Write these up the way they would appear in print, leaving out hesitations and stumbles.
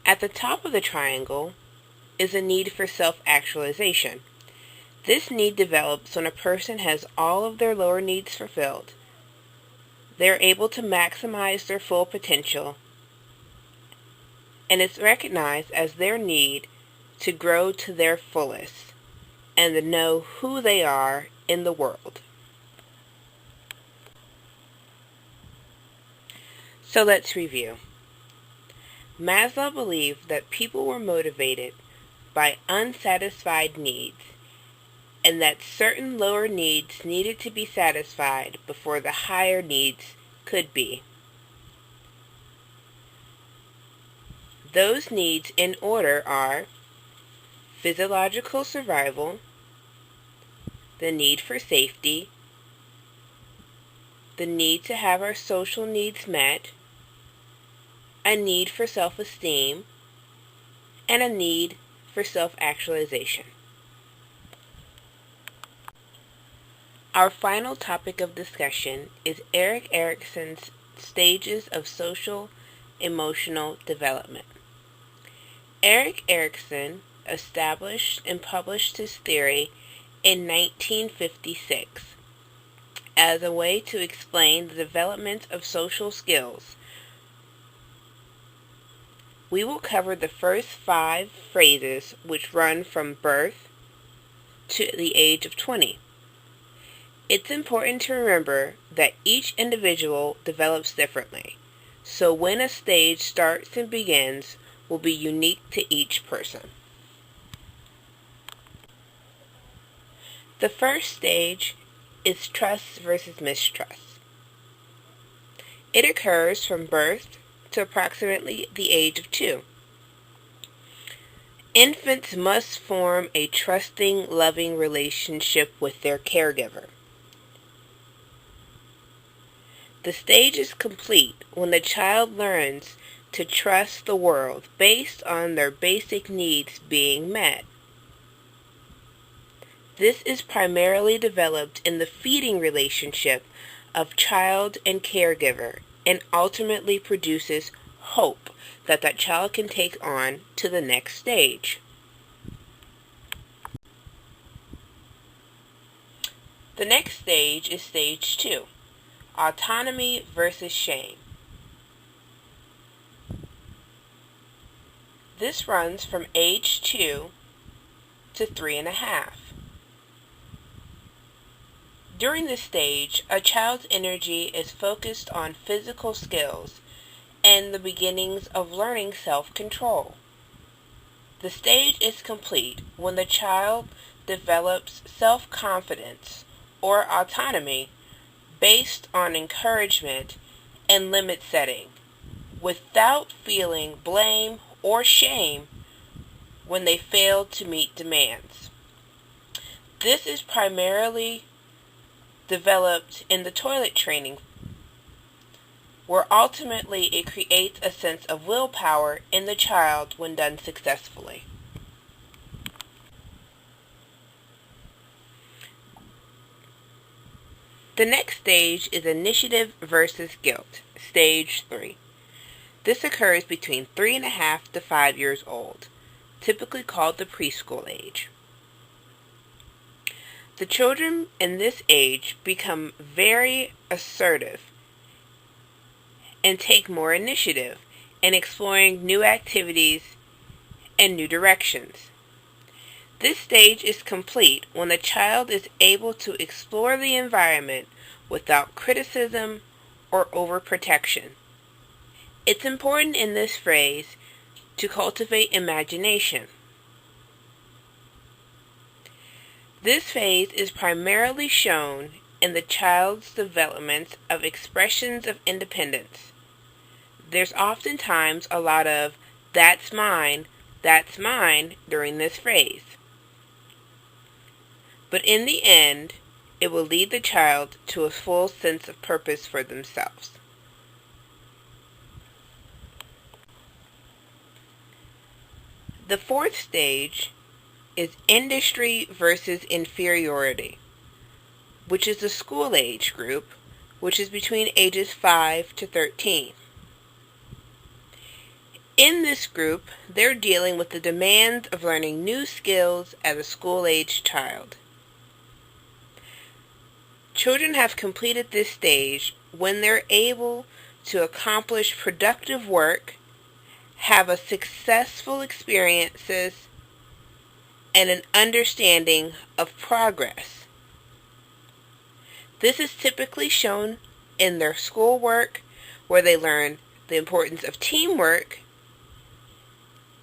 At the top of the triangle is a need for self-actualization. This need develops when a person has all of their lower needs fulfilled. They are able to maximize their full potential, and it's recognized as their need to grow to their fullest and to know who they are in the world. So let's review. Maslow believed that people were motivated by unsatisfied needs, and that certain lower needs needed to be satisfied before the higher needs could be. Those needs in order are physiological survival, the need for safety, the need to have our social needs met, a need for self-esteem, and a need for self-actualization. Our final topic of discussion is Erik Erikson's stages of social emotional development. Erik Erikson established and published his theory in 1956 as a way to explain the development of social skills. We will cover the first 5 phases, which run from birth to the age of 20. It's important to remember that each individual develops differently, so when a stage starts and begins will be unique to each person. The first stage is trust versus mistrust. It occurs from birth to approximately the age of 2. Infants must form a trusting, loving relationship with their caregiver. The stage is complete when the child learns to trust the world based on their basic needs being met. This is primarily developed in the feeding relationship of child and caregiver, and ultimately produces hope that that child can take on to the next stage. The next stage is stage 2, autonomy versus shame. This runs from age 2 to 3.5. During this stage, a child's energy is focused on physical skills and the beginnings of learning self-control. The stage is complete when the child develops self-confidence or autonomy based on encouragement and limit setting, without feeling blame or shame when they fail to meet demands. This is primarily developed in the toilet training, where ultimately it creates a sense of willpower in the child when done successfully. The next stage is initiative versus guilt, stage 3. This occurs between 3.5 to 5 years old, typically called the preschool age. The children in this age become very assertive and take more initiative in exploring new activities and new directions. This stage is complete when the child is able to explore the environment without criticism or overprotection. It's important in this phase to cultivate imagination. This phase is primarily shown in the child's development of expressions of independence. There's oftentimes a lot of that's mine during this phase. But in the end, it will lead the child to a full sense of purpose for themselves. The fourth stage is industry versus inferiority, which is the school age group, which is between ages 5 to 13. In this group, they're dealing with the demands of learning new skills as a school-age child. Children have completed this stage when they're able to accomplish productive work, have a successful experiences, and an understanding of progress. This is typically shown in their schoolwork, where they learn the importance of teamwork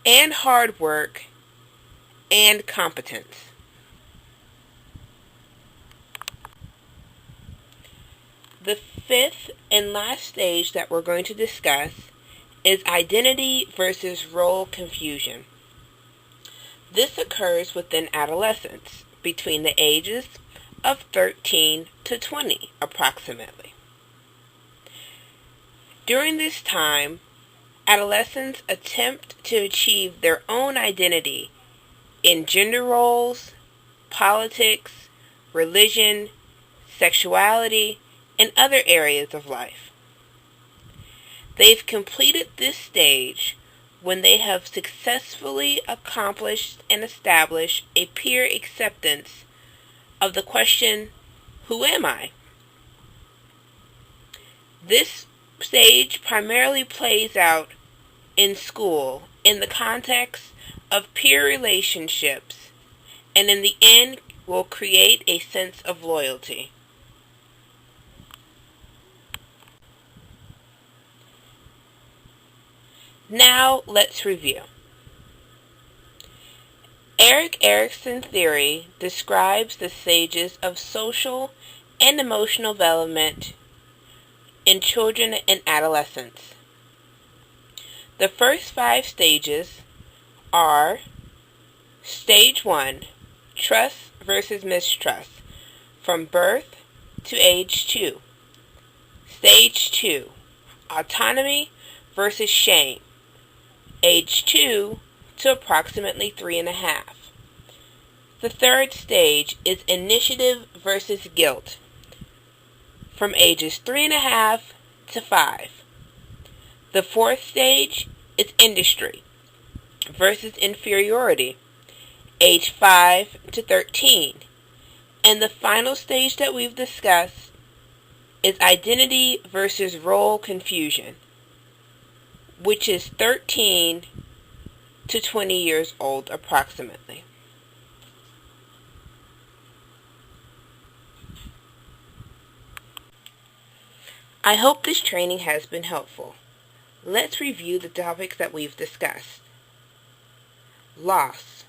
and hard work and competence. The fifth and last stage that we're going to discuss is identity versus role confusion. This occurs within adolescence, between the ages of 13 to 20 approximately. During this time, adolescents attempt to achieve their own identity in gender roles, politics, religion, sexuality, and other areas of life. They've completed this stage when they have successfully accomplished and established a peer acceptance of the question, "Who am I?" This stage primarily plays out in school in the context of peer relationships, and in the end will create a sense of loyalty. Now let's review. Erik Erikson's theory describes the stages of social and emotional development in children and adolescents. The first 5 stages are: Stage 1, trust versus mistrust, from birth to age 2. Stage 2, autonomy versus shame, age 2 to approximately 3.5. The third stage is initiative versus guilt, from ages 3.5 to 5. The fourth stage is industry versus inferiority, age 5 to 13. And the final stage that we've discussed is identity versus role confusion, which is 13 to 20 years old approximately. I hope this training has been helpful. Let's review the topics that we've discussed. Loss,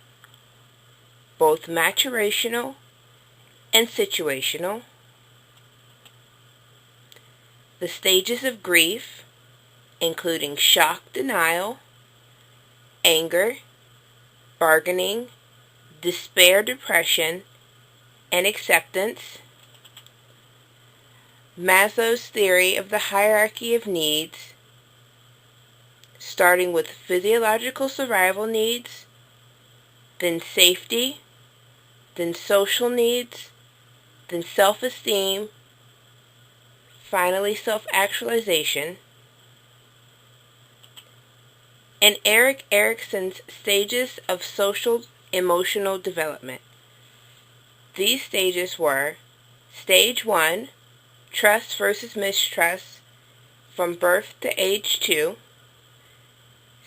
both maturational and situational. The stages of grief, including shock, denial, anger, bargaining, despair, depression, and acceptance. Maslow's theory of the hierarchy of needs, starting with physiological survival needs, then safety, then social needs, then self-esteem, finally self-actualization. And Erik Erikson's stages of social emotional development. These stages were: Stage 1, trust versus mistrust, from birth to age 2.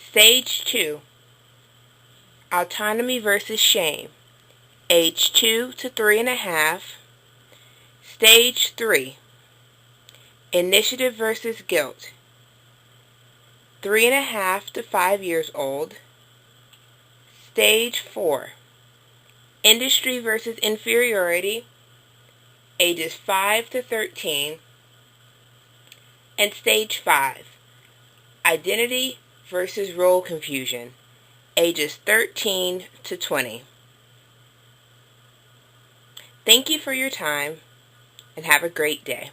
Stage 2, autonomy versus shame, age 2 to 3.5. Stage 3, initiative versus guilt, 3.5 to 5 years old. Stage 4, industry versus inferiority, ages 5 to 13. And Stage 5, identity versus role confusion, ages 13 to 20. Thank you for your time, and have a great day.